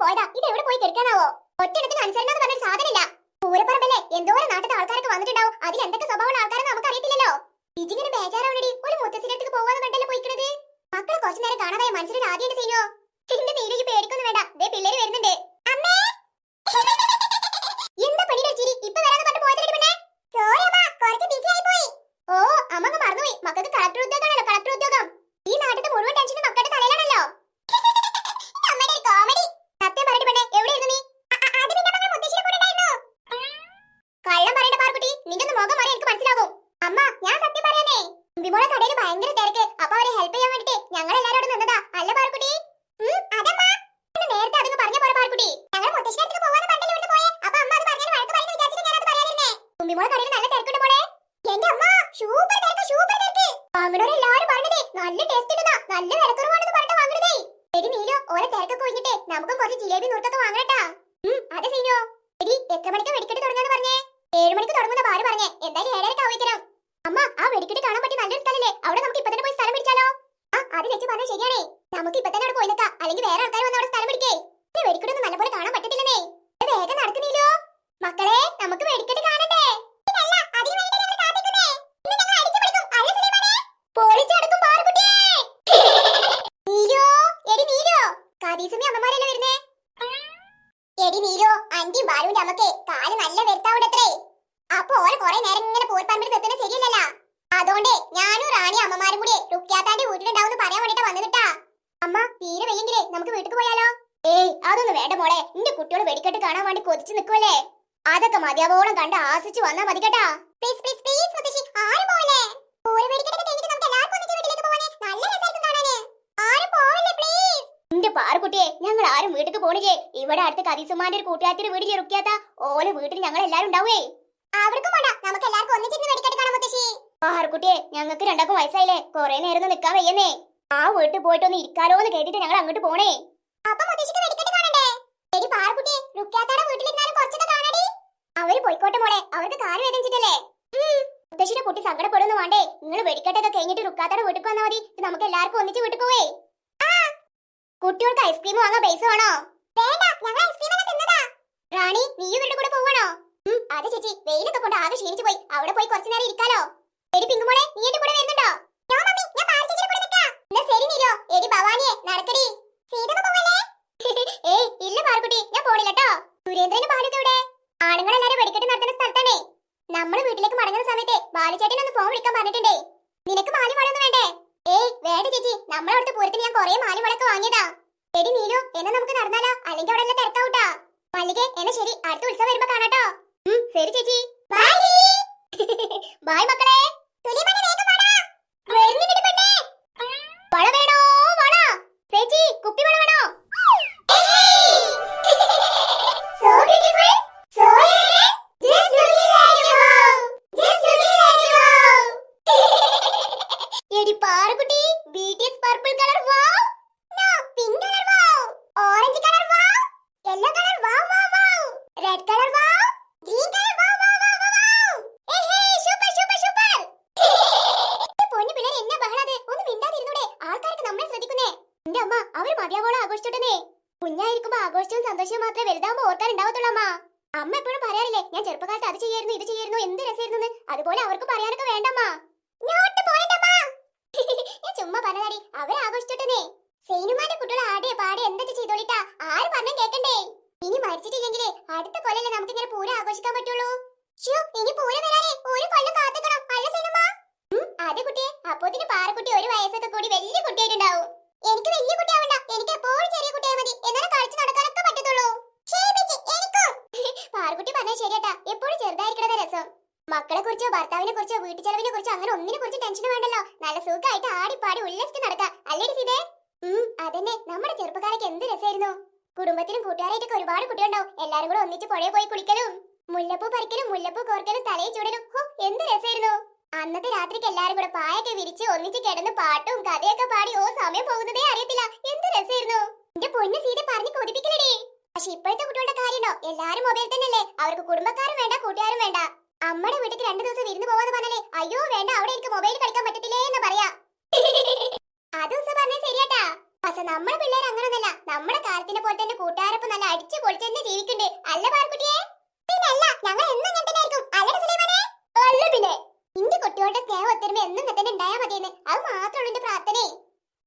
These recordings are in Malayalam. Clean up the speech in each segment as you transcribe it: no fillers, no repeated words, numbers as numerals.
പോയതാ. ഇത് എവിടെ പോയി കിടക്കാനാവോ? ഒറ്റയിടത്തിന് അനുസരണ എന്ന് പറഞ്ഞൊരു സാധനമില്ല. പൂരപ്പറമ്പല്ലേ, എന്തോരം നാട്ടിലെ ആൾക്കാരൊക്കെ വന്നിട്ടുണ്ടാവും. അതിൽ എന്തൊക്കെ സ്വഭാവമുള്ള ആൾക്കാരെന്ന് നമുക്ക് അറിയത്തില്ലല്ലോ. ഇതിങ്ങനെ ബേജാറാവണടി. ഒരു മുത്തച്ഛൻ്റെ അടുത്ത് പോവാന്ന് കണ്ടല്ലേ പോയിക്കണത്. മക്കളെ കുറച്ചു നേരം കാണാതായ മനസ്സിലൊരു ആദ്യം സീനോ. എന്റെ നീലേക്ക് പേടിക്കൊന്നും വേണ്ട, ദേ പിള്ളേര് വരുന്നുണ്ട്. അമ്മേ എന്താ പെണ്ണിന്റെ ചിരി? ഇപ്പൊ വരാന്ന് പറഞ്ഞു പോയതല്ലേ പെണ്ണേ? സോറി അമ്മ, കുറച്ച് ബിസി ആയി പോയി. ഓ അമ്മക്ക് മറന്നുപോയി, മക്കൾക്ക് കളക്ടർ ഉദ്യോഗമാണല്ലോ, കളക്ടർ ഉദ്യോഗം. ഈ നാട്ടിലെ മുഴുവൻ ടെൻഷനും മക്കളുടെ തലയിലാണല്ലോ. അമ്മയുടെ ഒരു കോമഡി. സത്യം പറയടി പെണ്ണേ, എവിടെയായിരുന്നു നീ? അത് പിന്നെ മകൾ മുത്തശ്ശിയുടെ കൂടെ ഉണ്ടായിരുന്നു. കള്ളം പറയണ്ട പാർക്കുട്ടി, നിന്റെ ഒന്ന് മുഖം മാറി എനിക്ക് മനസ്സിലാകും. അമ്മ ഞാൻ സത്യം പറയാനേ, വിമോളെ കടയിൽ ഭയങ്കര തിരക്ക്. അപ്പൊ അവരെ ഹെൽപ്പ് ചെയ്യാൻ വേണ്ടിട്ട് ഞങ്ങൾ എല്ലാവരോടും നിന്നതാ. അല്ല പാർക്കുട്ടി? അതമ്മ നേരത്തെ അതൊന്ന് പറഞ്ഞ പോലെ പാർക്കുട്ടി. ഞങ്ങൾ മുത്തശ്ശിയുടെ അടുത്ത് പോവാന്ന് പറഞ്ഞില്ലേ ഇവിടുന്ന് പോയെ. അപ്പൊ അമ്മ അത് പറഞ്ഞാൽ വഴക്ക് പറയുന്നു വിചാരിച്ചിട്ട് ഞാനത് പറയാനിരുന്നേ. വിമോളെ കടയിൽ നല്ല തിരക്കുണ്ട് മോളെ. എന്റെ അമ്മ സൂപ്പർ തിരക്ക്, സൂപ്പർ തിരക്ക്. വാങ്ങണവരെല്ലാവരും പറഞ്ഞതേ നല്ല ടേസ്റ്റ് ഉണ്ടെന്നാ, നല്ല വിലക്കുറവാണെന്ന് പറഞ്ഞിട്ട് വാങ്ങണതേ. എടി നീലോ, ഓരോ തിരക്കൊക്കെ ഒഴിഞ്ഞിട്ട് നമുക്കും കുറച്ച് ജിലേബി നുറുക്കൊക്കെ വാങ്ങണട്ടാ. അതെ സീനോ. എടി എത്ര മണിക്ക് വെടിക്കെട്ട് തുടങ്ങാന്ന് പറഞ്ഞേ? 7 മണിക്ക് തുടങ്ങുന്ന ഭാര്യ പറഞ്ഞേ. എന്തായാലും 7:30 ആവുകരം. അമ്മ ആ വെടിക്കെട്ട് കാണാൻ പറ്റിയ നല്ലൊരു സ്ഥലല്ലേ, അവിടെ നമുക്ക് ഇപ്പൊ തന്നെ പോയി സ്ഥലം പിടിച്ചാലോ? അത് വെച്ച് പറഞ്ഞാൽ ശരിയാണേ. നമുക്ക് ഇപ്പൊ തന്നെ അവിടെ പോയി നിൽക്കാം, അല്ലെങ്കിൽ വേറെ ആൾക്കാർ വന്ന് അവിടെ സ്ഥലം പിടിക്കേ. വെടിക്കെട്ടൊന്നും നല്ലപോലെ കാണാൻ പറ്റത്തില്ലെന്നേ. വേഗം നടക്കുന്നില്ലോ മക്കളെ, നമുക്ക് വെടിക്കെട്ട് കാണണ്ടേ? എടി നീലോ, അന്റിയും ബാലുവിന്റെ അമ്മക്ക് കാല് നല്ല വരുത്താവിടത്രേ. അപ്പൊ ഓരോ കുറെ നേരം ഇങ്ങനെ പോർപ്പറമ്പിൽ നിർത്തുന്നത് ശരിയല്ലല്ലോ. അതുകൊണ്ട് ഞാനും റാണി അമ്മമാരും കൂടി റുക്യാത്താന്റെ വീട്ടിലുണ്ടാവുന്ന പറയാൻ വേണ്ടിട്ട് വന്നിട്ടാ. അമ്മ തീരെ വെയ്യെങ്കിലേ നമുക്ക് വീട്ടിൽ പോയാലോ? ഏയ് അതൊന്നും വേണ്ട മോളെ, നിന്റെ കുട്ടികൾ വെടിക്കെട്ട് കാണാൻ വേണ്ടി കൊതിച്ചു നിൽക്കുവല്ലേ. അതൊക്കെ മതിയാവോളം കണ്ട് ആസ്വദിച്ച് വന്നാ മതി കേട്ടാ. പ്ലീസ് പ്ലീസ് പ്ലീസ് മുത്തശ്ശി, ആരും പോവല്ലേ. പൂര വെടിക്കെട്ടൊക്കെ കഴിഞ്ഞിട്ട് നമുക്ക് എല്ലാവർക്കും ഒന്നിച്ച് വീട്ടിലേക്ക് പോവാനേ. നല്ല രസമായിരിക്കും കാണാനേ. ആരും പോവല്ലേ പ്ലീസ്. നിന്റെ പാറുകുട്ടിയെ, ഞങ്ങൾ ആരും വീട്ടിലേക്ക് പോണില്ലേ. ഇവിടെ അടുത്ത് കരീസുമാന്റെ ഒരു കൂട്ടുകാരുടെ വീട്ടിൽ റുക്യാത്ത, ഓലെ വീട്ടിൽ ഞങ്ങൾ എല്ലാരും ഉണ്ടാവേ. അവർക്കും വേണ്ട, നമുക്ക് എല്ലാവർക്കും ഒന്നിച്ചിരുന്ന് വെടിക്കെട്ട് കാണാം മുത്തശ്ശി. പാറുകുട്ടിയെ, ഞങ്ങൾക്ക് രണ്ടാക്കും വയസ്സായില്ലേ, കുറെ നേരം നിൽക്കാൻ വയ്യന്നേ. ആ വീട്ടിൽ പോയിട്ടൊന്ന് ഇരിക്കാലോ എന്ന് കേട്ടിട്ട് ഞങ്ങൾ അങ്ങോട്ട് പോണേ. അപ്പൊ മുത്തശ്ശിക്ക് വെടിക്കെട്ട് കാണണ്ടേ? എടി പാറുകുട്ടിയെ, റുക്യാത്താടെ വീട്ടിലിരുന്നാലും കുറച്ചൊക്കെ കാണാടി. അവര് പോയിക്കോട്ടെ മോളെ, അവർക്ക് കാര്യം വേദനിച്ചിട്ടല്ലേ. മുത്തശ്ശിയുടെ കുട്ടി സങ്കടപ്പെടുന്നു വേണ്ടേ. നിങ്ങൾ വെടിക്കെട്ടൊക്കെ കഴിഞ്ഞിട്ട് റുക്യാത്താടെ വീട്ടിൽ വന്നാൽ മതി. നമുക്ക് എല്ലാവർക്കും ഒന്നിച്ച് വീട്ടിൽ പോവേ. കുട്ടികൾക്ക് ഐസ്ക്രീം വാങ്ങാൻ പൈസ വേണോ? വേണ്ട, ഞങ്ങൾ ഐസ്ക്രീം ഒക്കെ തിന്നതാ. റാണി നീയും ഇവരുടെ കൂടെ പോവാണോ? അതെ ചേച്ചി, വെയിലൊക്കെ കൊണ്ട് ആകെ ക്ഷീണിച്ചു പോയി. അവിടെ പോയി കുറച്ചു നേരം ഇരിക്കാലോ. എടി പിങ്കുമോളെ, നീ എന്റെ കൂടെ വരുന്നുണ്ടോ? ശരി നീലോ. എടി ഭവാനിയെ നടക്കടി. ഏയ് ഇല്ല പാർക്കുട്ടി, ഞാൻ പോണില്ലട്ടോ. സുരേന്ദ്രനും ബാലുക്കെ ഇവിടെ. ആണുങ്ങളെല്ലാരും വെടിക്കെട്ട് നടത്തുന്ന സ്ഥലത്താണേ. നമ്മള് വീട്ടിലേക്ക് മടങ്ങുന്ന സമയത്ത് ബാലുചേട്ടൻ ഒന്ന് ഫോൺ വിളിക്കാൻ പറഞ്ഞിട്ടുണ്ടേ. നിനക്ക് മാലി വളയൊന്നും വേണ്ടേ? ഏയ് വേണ്ട ചേച്ചി, നമ്മളവിടുത്തെ പൂരത്തിന് ഞാൻ കുറെ മാലി വളൊക്കെ വാങ്ങിയതാ. എടി നീലു, എന്നാ നമുക്ക് നടന്നാലോ? അല്ലെങ്കിൽ അവിടെ എല്ലാം തിരക്കാവൂട്ടാ. മല്ലികെ എന്നാ ശരി, അടുത്ത ഉത്സവം വരുമ്പോ കാണാട്ടോ. ശരി ചേച്ചി, ബൈ മക്കളെ. വള വേണോ? വള ചേച്ചി, കുപ്പി വള വേണോ? എടി Parukutty, BTS purple colour wow. No, pink colour wow. Orange colour wow. Yellow colour wow wow wow. Red colour wow. Green colour wow wow wow wow. ഏഹേ സൂപ്പർ സൂപ്പർ സൂപ്പർ. പൊന്നു പിള്ളേരെ, എന്നാ ബഹളാത്? ഒന്ന് മിണ്ടാതിരുന്നൂടെ? ആൾക്കാർക്ക് നമ്മളെ ശ്രദ്ധിക്കുന്നേ. എന്റെ അമ്മ അവർ മതിയാവോളം ആഘോഷിച്ചോട്ടെ. കുഞ്ഞായിരിക്കുമ്പോ ആഘോഷവും സന്തോഷവും മാത്രമേ വലുതാവുമ്പോ ഓർക്കാനുണ്ടാവത്തുള്ളൂ അമ്മ. അമ്മ എപ്പോഴും പറയാറില്ലേ, ഞാൻ ചെറുപ്പകാലത്ത് അത് ചെയ്യായിരുന്നു ഇത് ചെയ്യായിരുന്നു എന്ത് രസമായിരുന്നു. അതുപോലെ അവർക്ക് പറയാനൊക്കെ വേണ്ടമ്മ. ഞാൻ ചുമ്മാ പറഞ്ഞാടി, അവരെ ആഘോഷിച്ചോട്ടെ. സൈനുമാന്റെ കുട്ടികൾ ആടെ പാടെ എന്തൊക്കെ ചെയ്തോളിട്ടാ, ആര് പറഞ്ഞാൽ കേക്കണ്ടേ. ഇനി മരിച്ചിട്ടില്ലെങ്കിലേ അടുത്ത കൊല്ലല്ലേ നമുക്ക് ഇങ്ങനെ പൂരം ആഘോഷിക്കാൻ പറ്റുള്ളൂ. ഇനി പൂരം വരാനേ ഒരു കൊല്ലം കാത്തിക്കണം അല്ല സൈനുമ്മ? അതെ കുട്ടിയെ, അപ്പോത്തിന് പാറക്കുട്ടി ഒരു വയസ്സൊക്കെ കൂടി വലിയ കുട്ടിയായിട്ടുണ്ടാവും. എനിക്ക് വലിയ കുട്ടിയാവണ്ട, എനിക്ക് എപ്പോഴും ചെറിയ കുട്ടിയായി മതി. എന്നാലും കളിച്ച് നടക്കാനൊക്കെ പറ്റത്തുള്ളൂ. പാറക്കുട്ടി പറഞ്ഞാൽ ശരിയാട്ടാ, എപ്പോഴും ചെറുതായിരിക്കണ രസം. മക്കളെ കുറിച്ചോ ഭർത്താവിനെ കുറിച്ചോ വീട്ടു ചെലവിനെ കുറിച്ചോ അങ്ങനെ ഒന്നിനെ കുറിച്ച് ടെൻഷൻ വേണ്ടല്ലോ. നല്ല സുഖമായിട്ട് ആടിപ്പാടി ഉല്ലസിച്ച് നടക്കാം അല്ലേ സീതേ? അതന്നെ, നമ്മുടെ ചെറുപ്പക്കാരൊക്കെ എന്ത് രസമായിരുന്നു. കുടുംബത്തിലും കൂട്ടുകാരായിട്ടൊക്കെ ഒരുപാട് കുട്ടികളുണ്ടാവും. എല്ലാരും കൂടെ ഒന്നിച്ച് പുഴയെ പോയി കുളിക്കലും മുല്ലപ്പൂ പറിക്കലും മുല്ലപ്പൂ കോർക്കലും തലയിൽ ചൂടലും എന്ത് രസമായിരുന്നു. അന്നത്തെ രാത്രിക്ക് എല്ലാരും കൂടെ പായൊക്കെ വിരിച്ച് ഒന്നിച്ച് കിടന്ന് പാട്ടും കഥയൊക്കെ പാടി സമയം പോകുന്നതേ അറിയത്തില്ല. എന്ത് രസമായിരുന്നു. എന്റെ പൊന്നു സീത പറഞ്ഞു കൊതിപ്പിക്കലേ. പക്ഷെ ഇപ്പോഴത്തെ കുട്ടികളുടെ കാര്യമോ, എല്ലാരും മൊബൈൽ തന്നെയല്ലേ. അവർക്ക് കുടുംബക്കാരും വേണ്ട കൂട്ടുകാരും വേണ്ട. അമ്മയുടെ വീട്ടിൽ 2 ദിവസം വിരുന്ന് പോവാന്ന് പറഞ്ഞാലേ അയ്യോ വേണ്ട, അവിടെ എനിക്ക് മൊബൈൽ കളിക്കാൻ പറ്റത്തില്ലേ എന്ന് പറയാ. ആ ദിവസം പറഞ്ഞേ ശരിയാട്ടാ. പക്ഷെ നമ്മുടെ പിള്ളേർ അങ്ങനൊന്നല്ല. നമ്മുടെ കാലത്തിന്റെ പോലെ തന്നെ കൂട്ടുകാരൊപ്പം നല്ല അടിച്ചു പൊളിച്ച് തന്നെ ജീവിക്കുന്നുണ്ട്. അല്ല പാർക്കുട്ടിയെ? പിന്നല്ല, ഞങ്ങൾ എന്നും ഇങ്ങനെ തന്നെ ആയിരിക്കും. അല്ലേ സുലൈമാനെ? അല്ല പിന്നെ ഇന്റെ കുട്ടികളുടെ സ്നേഹം ഒത്തൊരുമ എന്നും ഇങ്ങനെ തന്നെ ഉണ്ടായാൽ മതിയെന്ന്, അത് മാത്രമുള്ള എന്റെ പ്രാർത്ഥനയെ.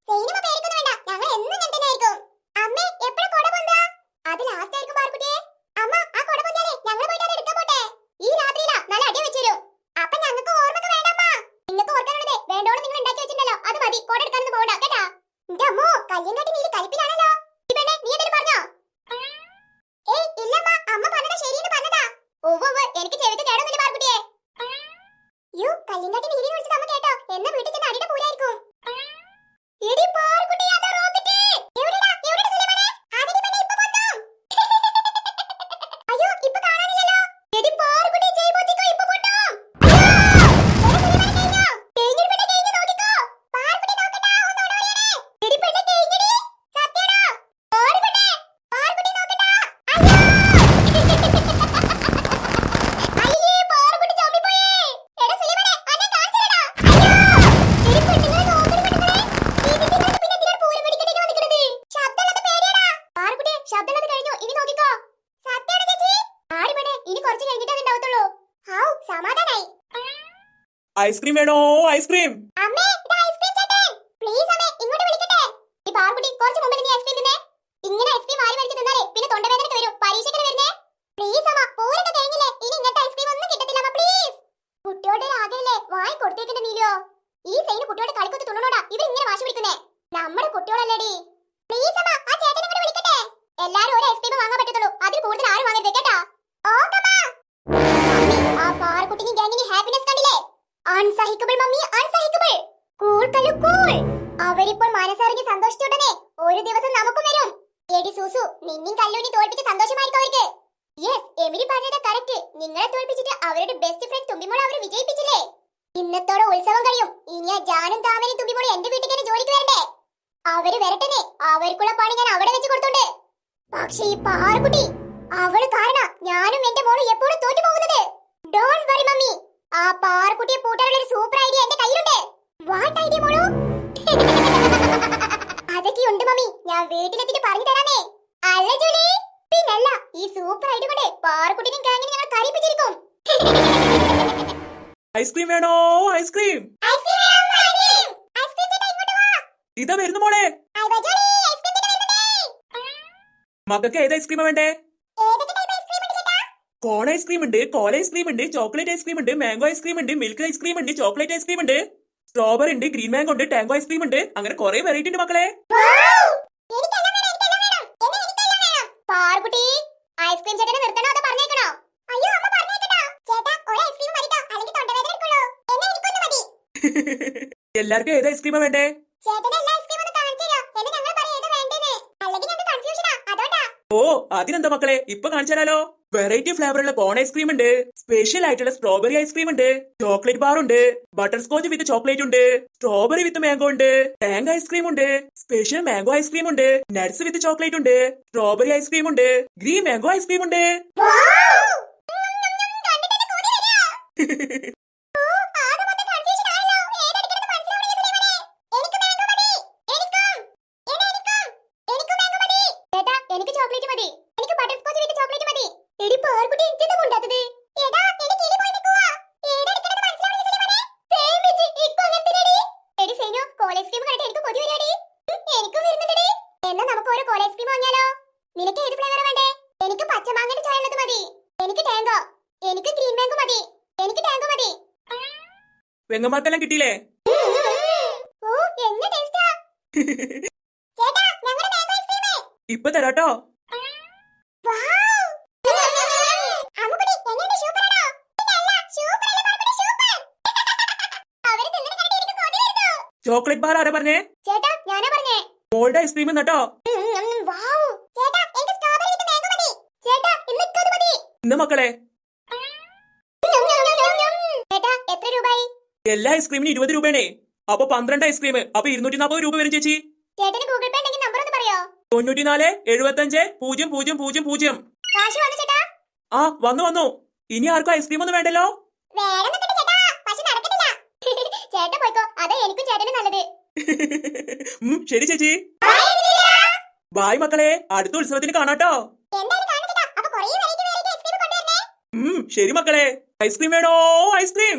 സൈനിമ പേടിക്കൊന്നും വേണ്ട, ഞങ്ങൾ എന്നും ഇങ്ങനെ തന്നെ ആയിരിക്കും. അമ്മേ, എപ്പോഴും കൊട പൊന്താ? അത് ലാസ്റ്റ് ആയിരിക്കും പാർക്കുട്ടിയെ. അമ്മ, ആ കൊട പൊന്താലേ ഞങ്ങൾ പോയിട്ട് അത് എടുക്കാൻ പോട്ടെ. ഈ രാത്രിയിലാ നല്ല അടി വെച്ചു തരും. അപ്പൊ ഞങ്ങൾക്ക് ഓർമ്മക്ക് വേണ്ടമ്മ. നിങ്ങൾക്ക് ഓർക്കാനുള്ളതേ വേണ്ടോളം നിങ്ങൾ ഉണ്ടാക്കി വെച്ചിട്ടുണ്ടല്ലോ, അത് മതി. കൊട എടുക്കാനൊന്നും പോകണ്ട കേട്ടാ. എന്റെ അമ്മോ, കയ്യങ്കാട്ടി നീ കളിപ്പിലാണല്ലോ. ഈ പെണ്ണെ, നീ എന്തെങ്കിലും പറഞ്ഞോ? ഏയ് ഇല്ലമ്മ, അമ്മ പറഞ്ഞതാ ശരിയെന്ന് പറഞ്ഞതാ. ഓവോ, എനിക്ക് ചെവിക്ക് കേടൊന്നുമില്ല പാർക്കുട്ടിയെ. യോ, കല്ലിങ്കാട്ടി നീതി വിളിച്ചത് അമ്മ കേട്ടോ? എന്നെ വീട്ടിൽ ചെന്ന് അടിയുടെ പൂരായിരിക്കും. എടി പാർക്കുട്ടി, അതാ റോക്കറ്റ്. എവിടെടാ സുലൈമാനെ? അതിനി പെണ്ണെ ഇപ്പോ വന്നോ? അയ്യോ, ഇപ്പോ കാണാനില്ലല്ലോ. എടി പാർക്കുട്ടി, ജയ്പോത്തിക്കോ ഇപ്പോ പൊട്ടോ. എടി സുലൈമാനെ കഴിഞ്ഞോ? കഴിഞ്ഞു പെണ്ണെ, കഴിഞ്ഞു നോക്കിക്കോ. പാർക്കുട്ടി നോക്കടാ, ഒന്ന് ഓടോയണേ. എടി പെണ്ണെ കഴിഞ്ഞടി. സത്യടാ. ഓടി പെണ്ണെ. പാർക്കുട്ടി നോക്കടാ. അയ്യോ. അയ്യേ, പാർക്കുട്ടി ചമ്മി പോയേ. എടാ സുലൈമാനെ, അന്നെ കാണിച്ചേടാ. അയ്യോ. എടി പെണ്ണുങ്ങളെ നോക്കടി പെണ്ണുങ്ങളെ. ഇതിന്റെ കണ്ട് പിന്നെ എന്തിനാ പൂരം പിടിക്കട്ടെ വന്നിക്കണത്? ശബ്ദമുള്ളത് പേടിയാടാ. പാർക്കുട്ടി, ശബ്ദമുള്ളത് കഴിഞ്ഞു. ഇനി നോക്കിക്കോ. സത്യമാണ് ചേച്ചി. ആടി പെണ്ണെ, ഇനി കുറച്ച് കഴിഞ്ഞിട്ടേ ഉണ്ടാവത്തുള്ളൂ. ഹാവ്, സമാധാനായി. ഐസ്ക്രീം വേണോ? ഐസ്ക്രീം. അമ്മേ, ഇത് ഐസ്ക്രീം ചേട്ടൻ. പ്ലീസ് അമ്മേ, ഇങ്ങോട്ട് വിളിക്കട്ടെ. ഈ പാർക്കുട്ടി, കുറച്ച് മുമ്പ് നീ ഐസ്ക്രീം തിന്നേ. ഇങ്ങനെ ഐസ്ക്രീം വാരി വലിച്ച് തിന്നാലേ പിന്നെ തൊണ്ടവേദനയൊക്കെ വരും. പരീക്ഷയ്ക്ക് വരുന്നേ. പ്ലീസ് അമ്മ, പൂരൊക്കെ കഴിഞ്ഞില്ലേ? ഇനി ഇങ്ങനത്തെ ഐസ്ക്രീം ഒന്നും കിട്ടത്തില്ല അമ്മ, പ്ലീസ്. കുട്ടിയോടെ ആഗ്രഹല്ലേ, വായി കൊടുത്തേക്കണ്ട നീലോ. ഈ സൈന് കുട്ടിയോടെ കളിക്കൊത്ത് തുള്ളണോടാ ഇവർ ഇങ്ങനെ വാശി പിടിക്കുന്നേ. നമ്മുടെ കുട്ടിയോളല്ലേടി. പ്ലീസ് അമ്മ, ആ ചേട്ടനെ ഇങ്ങോട്ട് വിളിക്കട്ടെ. എല്ലാരും ഒരു ഐസ്ക്രീം വാങ്ങാൻ പറ്റത്തുള്ളൂ, അതിൽ കൂടുതൽ ആരും വാങ്ങരുത് കേട്ടാ. ഓക്കേ അമ്മ. മമ്മി, ആ പാർക്കുട്ടിക്ക് ഗാങ്ങിന് ഹാപ്പിനെസ് കണ്ടില്ലേ? അൺസഹിക്കബിൾ മമ്മി, അൺസഹിക്കബിൾ. കൂൾ കല്ലു കൂൾ. അവരിപ്പോൾ മനസ്സറിഞ്ഞ് സന്തോഷിച്ചുടനെ ഒരു ദിവസം നമുക്കും വരും. എടി സൂസു, നിന്നും കല്ലൂനി തോൽപ്പിച്ച് സന്തോഷമായിരിക്കും അവർക്ക്. യെസ്, എമിലി പറഞ്ഞത് കറക്റ്റ്. നിങ്ങളെ തോൽപ്പിച്ചിട്ട് അവരുടെ ബെസ്റ്റ് ഫ്രണ്ട് തുമ്പിമോൾ അവരെ വിജയിപ്പിച്ചില്ലേ? ഇന്നത്തോടെ ഉത്സവം കഴിയും. ഇനി ആ ജാനും താമരയും തുമ്പിമോളും എന്റെ വീട്ടിൽ തന്നെ ജോലിക്ക് വരണ്ടേ? അവര് വരട്ടെന്നെ, അവർക്കുള്ള പണി ഞാൻ അവിടെ വെച്ച് കൊടുത്തോണ്ട്. പക്ഷേ ഈ പാറുകുട്ടി, അവള് കാരണം ഞാനും എന്റെ മോളും എപ്പോഴും തോറ്റു പോകുന്നത്. ഡോണ്ട് വറി മമ്മി, ആ പാറുകുട്ടിയെ പൂട്ടാനുള്ള ഒരു സൂപ്പർ ഐഡിയ എന്റെ കയ്യിലുണ്ട്. വാട്ട് ഐഡിയ മോളു? അതൊക്കെ ഉണ്ട് മമ്മി, ഞാൻ വീട്ടിലെത്തിട്ട് പറഞ്ഞു തരാമേ. അല്ല ജോലി, പിന്നല്ല, ഈ സൂപ്പർ ഐഡിയ കൊണ്ട് പാറുകുട്ടിനും ഗാങ്ങിനെ ഞങ്ങൾ കരയിപ്പിച്ചിരിക്കും. ഐസ്ക്രീം വേണോ? ഐസ്ക്രീം. ഇതാ വരുന്നു മോളെ. മക്കൾക്ക് ഏത് ഐസ്ക്രീമാ വേണ്ടേ? കോൺ ഐസ്ക്രീം ഉണ്ട്, കോല ഐസ്ക്രീം ഉണ്ട്, ചോക്ലേറ്റ് ഐസ്ക്രീം ഉണ്ട്, മാംഗോ ഐസ്ക്രീം ഉണ്ട്, മിൽക്ക് ഐസ്ക്രീം ഉണ്ട്, ചോക്ലേറ്റ് ഐസ്ക്രീം ഉണ്ട്, സ്ട്രോബെറി ഉണ്ട്, ഗ്രീൻ മാംഗോ ഉണ്ട്, ടാങ്കോ ഐസ്ക്രീം ഉണ്ട്. അങ്ങനെ കുറെ വെറൈറ്റി ഉണ്ട് മക്കളെ. ഐസ്ക്രീം ചേട്ടനെ നിർത്തണോ അതോ പറഞ്ഞേക്കണോ? അയ്യോ അമ്മ പറഞ്ഞേക്കട്ടോ. ചേട്ടാ, ഒരു ഐസ്ക്രീം മതിട്ടോ, അല്ലെങ്കിൽ തൊണ്ടവേദന എടുക്കുള്ളൂ. എന്നെ എനിക്കൊന്ന് മതി. എല്ലാവർക്കും ഏത് ഐസ്ക്രീമാ വേണ്ടേ? ചേട്ടനെ എല്ലാ ഐസ്ക്രീം ഒന്ന് കാണിച്ചു തരോ? എന്നെ ഞങ്ങൾ പറയും ഏത് വേണ്ടേന്ന്. അല്ലെങ്കിൽ ഞങ്ങൾക്ക് കൺഫ്യൂഷനാ, അതോണ്ടാ. ഓ, അതിനെന്താ മക്കളെ, ഇപ്പൊ കാണിച്ചു തരാലോ. വെറൈറ്റി ഫ്ലേവറുള്ള കോൺ ഐസ്ക്രീം ഉണ്ട്, സ്പെഷ്യൽ ആയിട്ടുള്ള സ്ട്രോബെറി ഐസ്ക്രീം ഉണ്ട്, ചോക്ലേറ്റ് ബാർ ഉണ്ട്, ബട്ടർ സ്കോച്ച് വിത്ത് ചോക്ലേറ്റ് ഉണ്ട്, സ്ട്രോബെറി വിത്ത് മാംഗോ ഉണ്ട്, ടാങ്ക് ഐസ്ക്രീം ഉണ്ട്, സ്പെഷ്യൽ മാംഗോ ഐസ്ക്രീം ഉണ്ട്, നട്ട്സ് വിത്ത് ചോക്ലേറ്റ് ഉണ്ട്, സ്ട്രോബെറി ഐസ്ക്രീം ഉണ്ട്, ഗ്രീൻ മാംഗോ ഐസ്ക്രീം ഉണ്ട്. എനിക്ക് ചോക്ലേറ്റ് മതി. എനിക്ക് ബട്ടർ സ്കോച്ച് വിത്ത് ചോക്ലേറ്റ് മതി. എടി പാർക്കുട്ടി, ഇതെന്താ കൊണ്ടാത്തത്? എടാ, എനിക്ക് കിളി പോയി നിൽക്കുവാ. ഏതെടുക്കണത് മനസ്സിലാവുന്നില്ല സുലൈമാനെ. സെയിം വെച്ച് ഇക്കോ അങ്ങനത്തെടി. എടി സൈനു, കോല ഐസ്ക്രീം കണ്ടിട്ട് എനിക്ക് കൊതി വരികടി. എനിക്കും വരുന്നുണ്ടെടി. എന്നാ നമുക്ക് ഒരു കോല ഐസ്ക്രീം വാങ്ങിയാലോ? നിനക്ക് ഏത് ഫ്ലേവർ വേണ്ടേ? എനിക്ക് പച്ചമാങ്ങയുടെ ചായയുള്ളത് മതി. എനിക്ക് ടാങ്കോ. എനിക്ക് ഗ്രീൻ മാംഗോ മതി. എനിക്ക് ടാങ്കോ മതി. വെങ്ങമാർക്കെല്ലാം കിട്ടിയില്ലേ? ഓ, என்ன ടേസ്റ്റാ. ചേട്ടാ, ഞങ്ങളുടെ മാംഗോ ഐസ്ക്രീം. ഇപ്പൊ തരാട്ടോ. ചോക്ലേറ്റ് ബാർ ആരാ പറഞ്ഞേ? ചേട്ടാ, ഞാനാ പറഞ്ഞേ. മോളുടെ ഐസ്ക്രീം എന്നട്ടോ. ചേട്ടാ, എനിക്ക് സ്ട്രോബെറി വിത്ത് മാംഗോ മതി. ചേട്ടാ, ഇന്നിക്കത് മതി. ഇന്ന് മക്കളെ, ചേട്ടാ, എത്ര രൂപയായി? എല്ലാ ഐസ്ക്രീമിനും 20 രൂപയാണേ. അപ്പൊ 12 ഐസ്ക്രീം, അപ്പൊ 240 രൂപ വരും ചേച്ചി. ചേട്ടന് ഗൂഗിൾ പേ ഉണ്ടെങ്കിൽ നമ്പർ ഒന്ന് പറയോ? 94 75 0000. കാശ് വന്നു ചേട്ടാ? ആ, വന്നു. ഇനി ആർക്കും ഐസ്ക്രീം ഒന്നും വേണ്ടല്ലോ. വേണമെന്നുണ്ട് ചേട്ടാ, പക്ഷെ നടക്കുന്നില്ല. ചേട്ടൻ പോയിക്കോ, അതാ എനിക്കും ചേട്ടനും നല്ലത്. ശരി ചേച്ചി. ബൈ. ബായ് മക്കളെ, അടുത്ത ഉത്സവത്തിന് കാണാട്ടോ. എന്തായാലും കാണുന്നില്ല. അപ്പൊ കുറേ വെറൈറ്റി ഐസ്ക്രീം കൊണ്ടുവരണേ. ശരി മക്കളെ. ഐസ്ക്രീം വേണോ? ഐസ്ക്രീം.